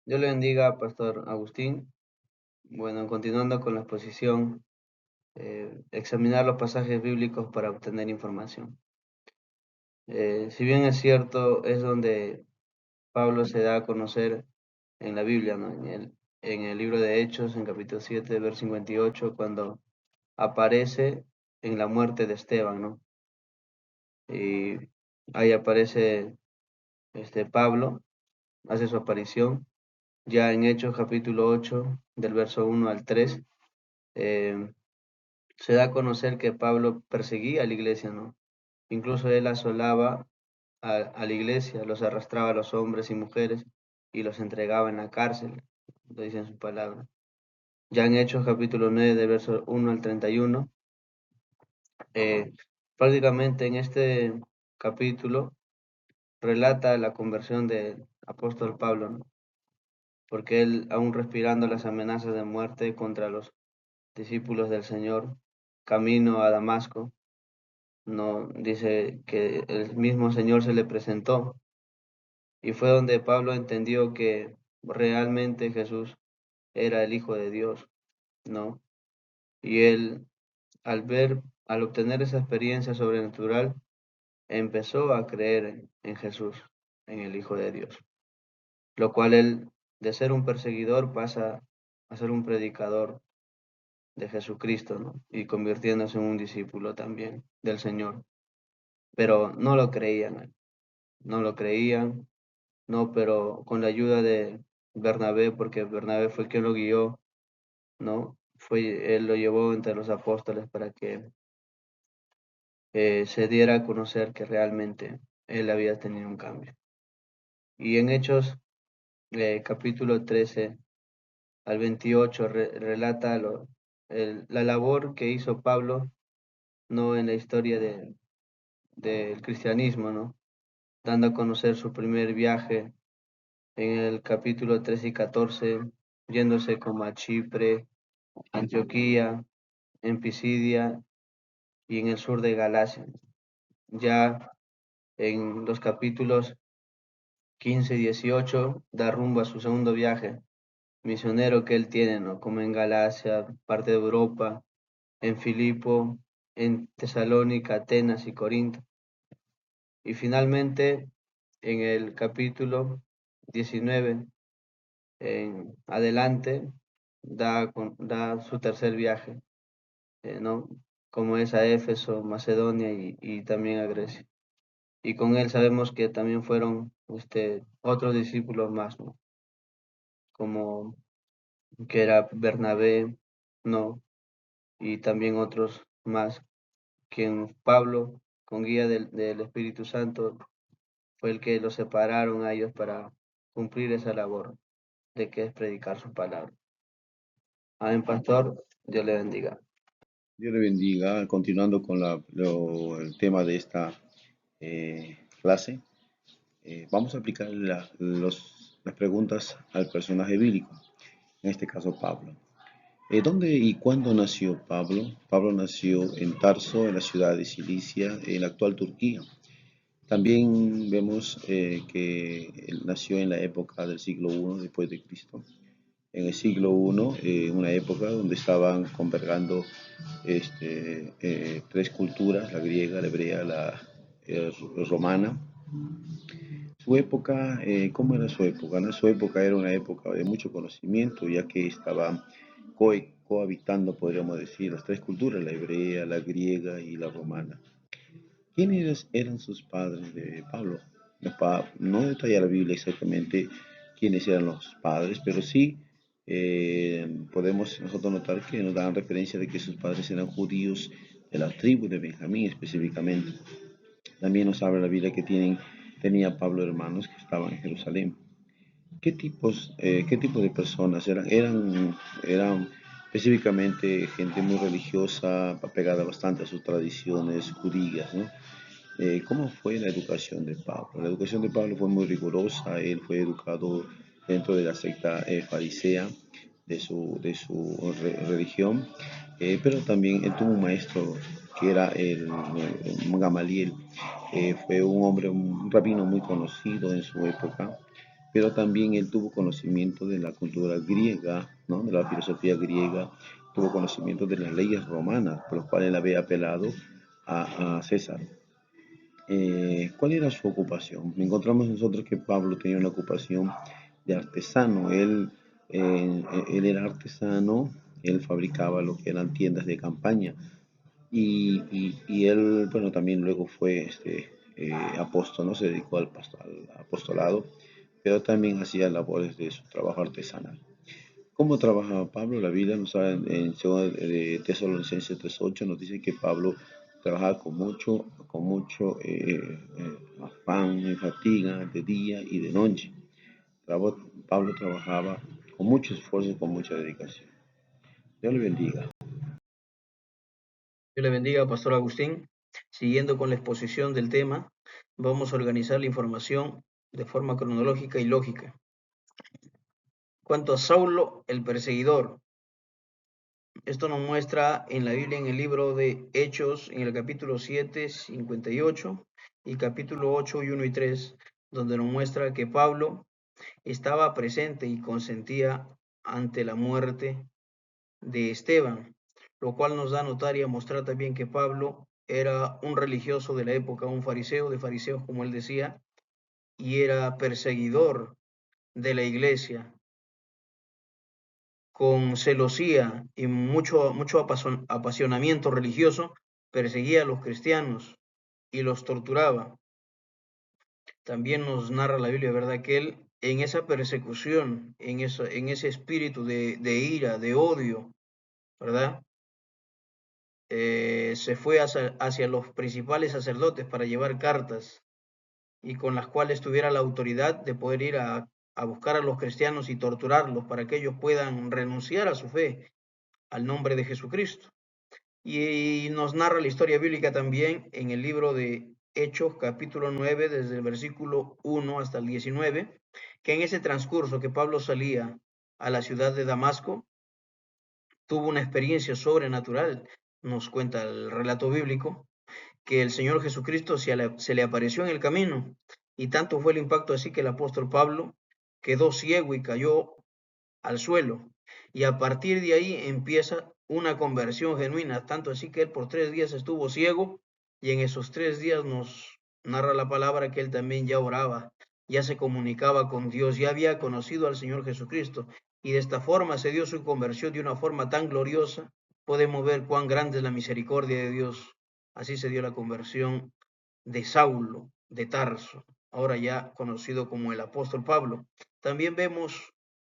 Dios le bendiga, Pastor Agustín. Bueno, continuando con la exposición, examinar los pasajes bíblicos para obtener información. Si bien es cierto, es donde Pablo se da a conocer en la Biblia, ¿no? En el libro de Hechos, en capítulo 7, verso 58, cuando aparece en la muerte de Esteban, ¿no? Y ahí aparece Pablo, hace su aparición. Ya en Hechos capítulo 8, del verso 1 al 3, eh, se da a conocer que Pablo perseguía a la iglesia, ¿no? Incluso él asolaba a la iglesia, los arrastraba a los hombres y mujeres y los entregaba en la cárcel, lo dice en su palabra. Ya en Hechos capítulo 9, de verso 1 al 31, eh, prácticamente en este capítulo relata la conversión del apóstol Pablo, ¿no? Porque él, aún respirando las amenazas de muerte contra los discípulos del Señor, camino a Damasco, no dice que el mismo Señor se le presentó y fue donde Pablo entendió que realmente Jesús era el Hijo de Dios, ¿no? Y él, al obtener esa experiencia sobrenatural, empezó a creer en Jesús, en el Hijo de Dios, lo cual él, de ser un perseguidor, pasa a ser un predicador de Jesucristo, ¿no? Y convirtiéndose en un discípulo también del Señor. Pero no lo creían, no lo creían. No, pero con la ayuda de Bernabé, porque Bernabé fue quien lo guió, ¿no? Él lo llevó entre los apóstoles para que se diera a conocer que realmente él había tenido un cambio. Y en Hechos, capítulo 13 al 28, relata la labor que hizo Pablo, no en la historia del cristianismo, ¿no? Dando a conocer su primer viaje en el capítulo 13 y 14, yéndose como a Chipre, Antioquía, en Pisidia y en el sur de Galacia. Ya en los capítulos 15 y 18 da rumbo a su segundo viaje misionero que él tiene, ¿no? Como en Galacia, parte de Europa, en Filipo, en Tesalónica, Atenas y Corinto. Y finalmente, en el capítulo 19 en adelante, da su tercer viaje, ¿no? Como es a Éfeso, Macedonia y también a Grecia. Y con él sabemos que también fueron otros discípulos más, ¿no? Como que era Bernabé, ¿no? Y también otros más, quien Pablo, con guía del Espíritu Santo, fue el que los separaron a ellos para cumplir esa labor de que es predicar su palabra. Amén, pastor. Dios le bendiga. Dios le bendiga. Continuando con el tema de esta clase, vamos a aplicar las preguntas al personaje bíblico, en este caso Pablo. ¿Dónde y cuándo nació Pablo? Pablo nació en Tarso, en la ciudad de Cilicia, en la actual Turquía. También vemos que él nació en la época del siglo I después de Cristo. En el siglo I, una época donde estaban convergando tres culturas, la griega, la hebrea, la romana. Su época, ¿cómo era su época? ¿No? Su época era una época de mucho conocimiento, ya que estaban cohabitando, podríamos decir, las tres culturas, la hebrea, la griega y la romana. ¿Quiénes eran sus padres de Pablo? No detalla la Biblia exactamente quiénes eran los padres, pero sí podemos nosotros notar que nos dan referencia de que sus padres eran judíos de la tribu de Benjamín específicamente. También nos habla la Biblia que tenía Pablo hermanos que estaban en Jerusalén. ¿Qué tipo de personas eran? Eran específicamente gente muy religiosa, apegada bastante a sus tradiciones judías, ¿no? ¿Cómo fue la educación de Pablo? La educación de Pablo fue muy rigurosa, él fue educado dentro de la secta farisea de su religión, pero también él tuvo un maestro que era Gamaliel. Fue un hombre, un rabino muy conocido en su época, pero también él tuvo conocimiento de la cultura griega, ¿no? De la filosofía griega, tuvo conocimiento de las leyes romanas, por los cuales él había apelado a César. ¿Cuál era su ocupación? Encontramos nosotros que Pablo tenía una ocupación de artesano. Él era artesano, él fabricaba lo que eran tiendas de campaña y él, bueno, también luego fue apóstol, no se dedicó al apostolado, pero también hacía labores de su trabajo artesanal. ¿Cómo trabajaba Pablo? La Biblia nos habla en 2 de Tesalonicenses 3:8 nos dice que Pablo trabajaba con mucho afán y fatiga de día y de noche. Pablo trabajaba con mucho esfuerzo y con mucha dedicación. Dios le bendiga. Dios le bendiga, Pastor Agustín. Siguiendo con la exposición del tema, vamos a organizar la información de forma cronológica y lógica. Cuanto a Saulo, el perseguidor, esto nos muestra en la Biblia, en el libro de Hechos, en el capítulo 7, 58, y capítulo 8, y 1 y 3, donde nos muestra que Pablo estaba presente y consentía ante la muerte de Esteban, lo cual nos da a notar y a mostrar también que Pablo era un religioso de la época, un fariseo de fariseos, como él decía, y era perseguidor de la iglesia, con celosía y mucho apasionamiento religioso, perseguía a los cristianos y los torturaba. También nos narra la Biblia, ¿verdad? Que él en esa persecución, en ese espíritu de ira, de odio, ¿verdad? Se fue hacia los principales sacerdotes para llevar cartas y con las cuales tuviera la autoridad de poder ir a buscar a los cristianos y torturarlos para que ellos puedan renunciar a su fe, al nombre de Jesucristo. Y nos narra la historia bíblica también en el libro de Hechos, capítulo 9, desde el versículo 1 hasta el 19, que en ese transcurso que Pablo salía a la ciudad de Damasco, tuvo una experiencia sobrenatural, nos cuenta el relato bíblico, que el Señor Jesucristo se le apareció en el camino, y tanto fue el impacto así que el apóstol Pablo quedó ciego y cayó al suelo. Y a partir de ahí empieza una conversión genuina, tanto así que él por 3 días estuvo ciego y en esos 3 días nos narra la palabra que él también ya oraba, ya se comunicaba con Dios, ya había conocido al Señor Jesucristo y de esta forma se dio su conversión de una forma tan gloriosa. Podemos ver cuán grande es la misericordia de Dios. Así se dio la conversión de Saulo de Tarso, ahora ya conocido como el apóstol Pablo. También vemos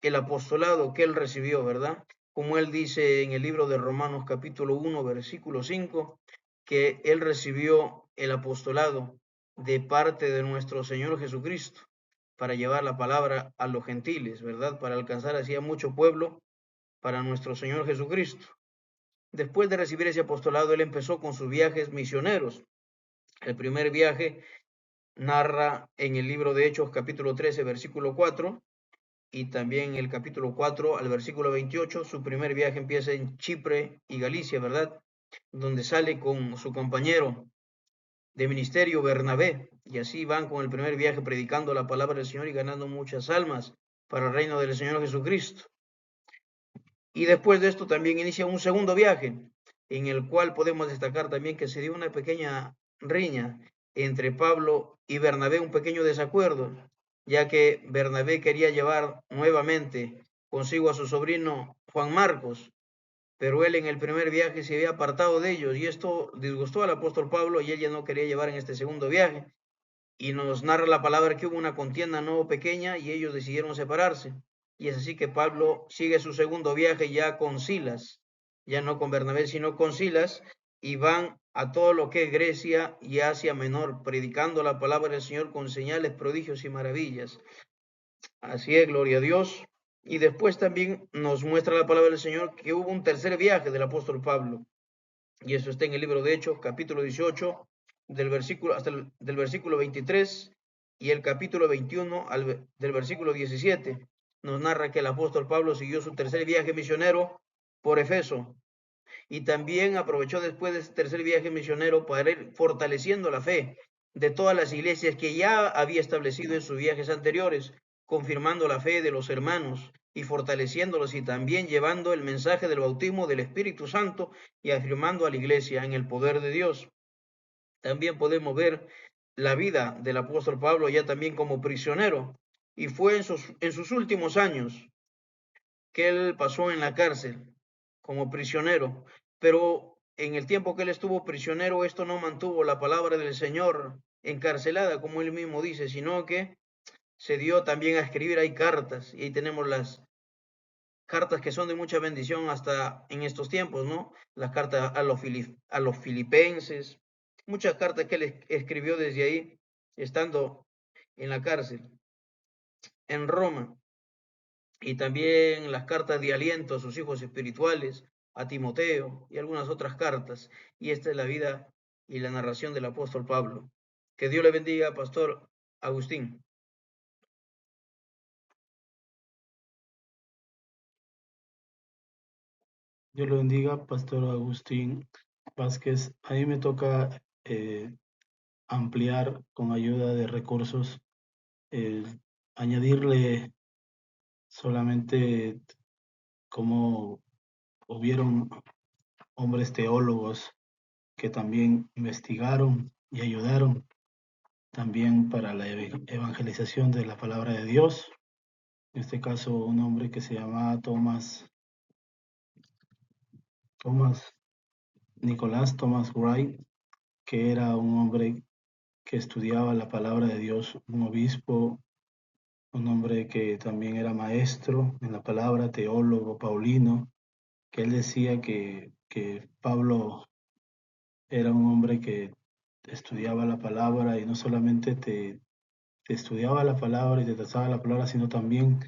el apostolado que él recibió, ¿verdad? Como él dice en el libro de Romanos capítulo 1, versículo 5, que él recibió el apostolado de parte de nuestro Señor Jesucristo para llevar la palabra a los gentiles, ¿verdad? Para alcanzar así a mucho pueblo para nuestro Señor Jesucristo. Después de recibir ese apostolado, él empezó con sus viajes misioneros. El primer viaje narra en el libro de Hechos capítulo 13, versículo 4, y también el capítulo 4 al versículo 28, su primer viaje empieza en Chipre y Galicia, ¿verdad? Donde sale con su compañero de ministerio Bernabé, y así van con el primer viaje predicando la palabra del Señor y ganando muchas almas para el reino del Señor Jesucristo. Y después de esto también inicia un segundo viaje, en el cual podemos destacar también que se dio una pequeña riña entre Pablo y Bernabé, un pequeño desacuerdo, ya que Bernabé quería llevar nuevamente consigo a su sobrino Juan Marcos, pero él en el primer viaje se había apartado de ellos y esto disgustó al apóstol Pablo y él ya no quería llevar en este segundo viaje. Y nos narra la palabra que hubo una contienda no pequeña y ellos decidieron separarse. Y es así que Pablo sigue su segundo viaje ya con Silas, ya no con Bernabé, sino con Silas, y van a todo lo que es Grecia y Asia Menor, predicando la palabra del Señor con señales, prodigios y maravillas. Así es, gloria a Dios. Y después también nos muestra la palabra del Señor que hubo un tercer viaje del apóstol Pablo. Y eso está en el libro de Hechos, capítulo 18, del versículo 23 y el capítulo 21 del versículo 17. Nos narra que el apóstol Pablo siguió su tercer viaje misionero por Efeso y también aprovechó después de ese tercer viaje misionero para ir fortaleciendo la fe de todas las iglesias que ya había establecido en sus viajes anteriores, confirmando la fe de los hermanos y fortaleciéndolos, y también llevando el mensaje del bautismo del Espíritu Santo y afirmando a la iglesia en el poder de Dios. También podemos ver la vida del apóstol Pablo ya también como prisionero, y fue en sus últimos años que él pasó en la cárcel como prisionero, pero en el tiempo que él estuvo prisionero, esto no mantuvo la palabra del Señor encarcelada, como él mismo dice, sino que se dio también a escribir ahí cartas, y ahí tenemos las cartas que son de mucha bendición hasta en estos tiempos, ¿no? Las cartas a los filipenses, muchas cartas que él escribió desde ahí, estando en la cárcel, en Roma, y también las cartas de aliento a sus hijos espirituales, a Timoteo y algunas otras cartas. Y esta es la vida y la narración del apóstol Pablo. Que Dios le bendiga, Pastor Agustín. Dios lo bendiga, Pastor Agustín Vázquez. A mí me toca ampliar con ayuda de recursos, eh, añadirle solamente cómo hubieron hombres teólogos que también investigaron y ayudaron también para la evangelización de la palabra de Dios. En este caso, un hombre que se llamaba Nicolás Thomas Wright, que era un hombre que estudiaba la palabra de Dios, un obispo, un hombre que también era maestro en la palabra, teólogo paulino, que él decía que Pablo era un hombre que estudiaba la palabra, y no solamente te estudiaba la palabra y te trazaba la palabra, sino también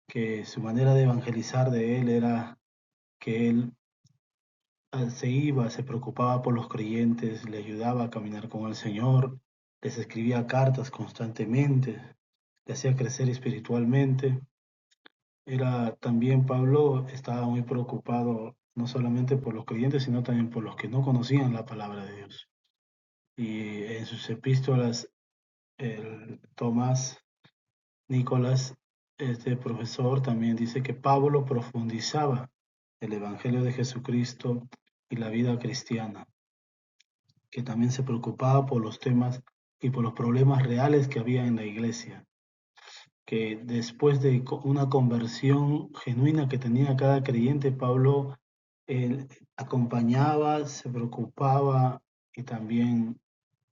que su manera de evangelizar de él era que él se iba, se preocupaba por los creyentes, le ayudaba a caminar con el Señor, les escribía cartas constantemente, le hacía crecer espiritualmente. Era también Pablo estaba muy preocupado no solamente por los creyentes, sino también por los que no conocían la palabra de Dios. Y en sus epístolas, el Tomás Nicolás, este profesor, también dice que Pablo profundizaba el Evangelio de Jesucristo y la vida cristiana, que también se preocupaba por los temas y por los problemas reales que había en la iglesia, que después de una conversión genuina que tenía cada creyente, Pablo acompañaba, se preocupaba y también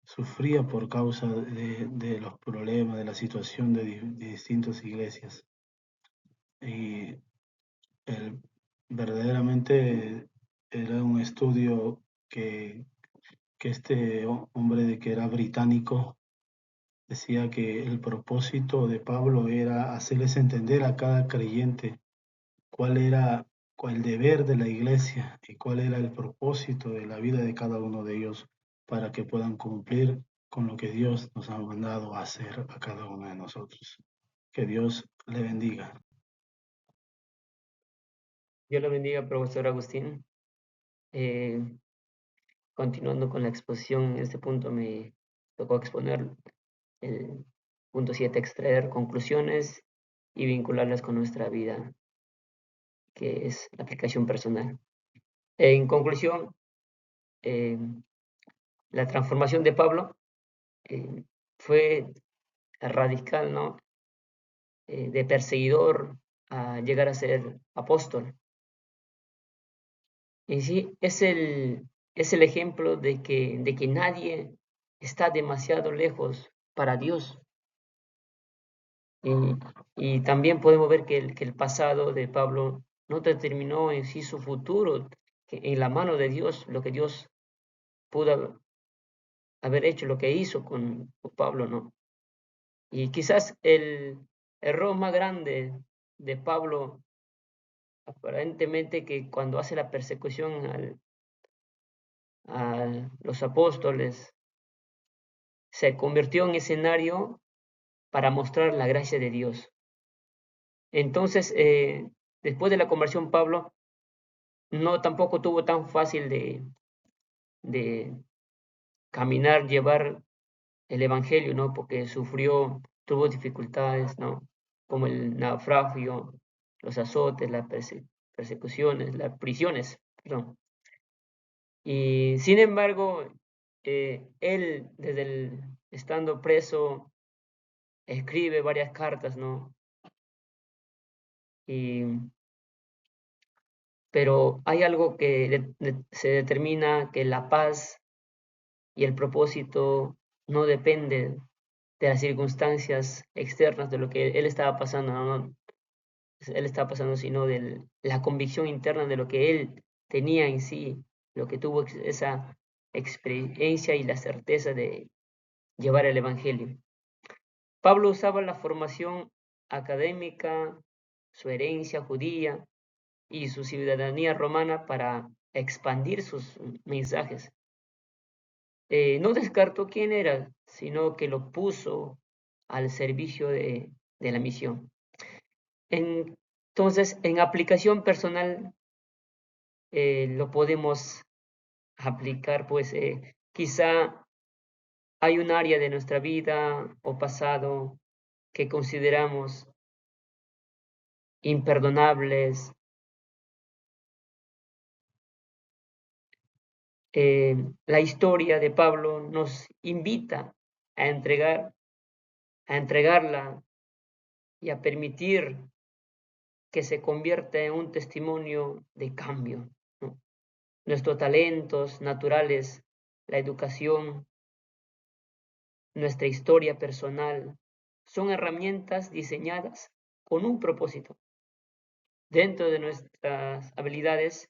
sufría por causa de los problemas, de la situación de distintas iglesias. Y él verdaderamente era un estudio que este hombre de que era británico decía que el propósito de Pablo era hacerles entender a cada creyente cuál era el deber de la iglesia y cuál era el propósito de la vida de cada uno de ellos, para que puedan cumplir con lo que Dios nos ha mandado a hacer a cada uno de nosotros. Que Dios le bendiga. Dios lo bendiga, profesor Agustín. Eh, Continuando con la exposición, en este punto me tocó exponer el punto 7, extraer conclusiones y vincularlas con nuestra vida, que es la aplicación personal. En conclusión, eh, la transformación de Pablo eh, fue radical, ¿no? De perseguidor a llegar a ser apóstol. Y sí, es el ejemplo de que nadie está demasiado lejos para Dios. Y, y también podemos ver que el pasado de Pablo no determinó en sí su futuro, que en la mano de Dios, lo que Dios pudo haber hecho, lo que hizo con Pablo, ¿no? Y quizás el error más grande de Pablo, aparentemente, que cuando hace la persecución a los apóstoles, se convirtió en escenario para mostrar la gracia de Dios. Entonces, después de la conversión, Pablo no tampoco tuvo tan fácil de caminar, llevar el evangelio, ¿no? Porque sufrió, tuvo dificultades, ¿no? como el naufragio, los azotes, las persecuciones, las prisiones, perdón. Y sin embargo, él, estando preso, escribe varias cartas, ¿no? Pero hay algo que se determina que la paz y el propósito no depende de las circunstancias externas, de lo que él estaba pasando, no, él estaba pasando, sino de la convicción interna de lo que él tenía en sí, lo que tuvo esa experiencia y la certeza de llevar el Evangelio. Pablo usaba la formación académica, su herencia judía y su ciudadanía romana para expandir sus mensajes. No descartó quién era, sino que lo puso al servicio de la misión. Entonces, en aplicación personal, lo podemos aplicar, pues quizá hay un área de nuestra vida o pasado que consideramos imperdonables. La historia de Pablo nos invita a entregarla y a permitir que se convierta en un testimonio de cambio, ¿no? Nuestros talentos naturales, la educación, nuestra historia personal, son herramientas diseñadas con un propósito. Dentro de nuestras habilidades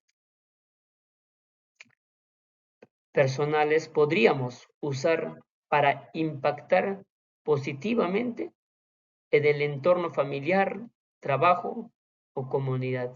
personales podríamos usar para impactar positivamente en el entorno familiar, trabajo o comunidad.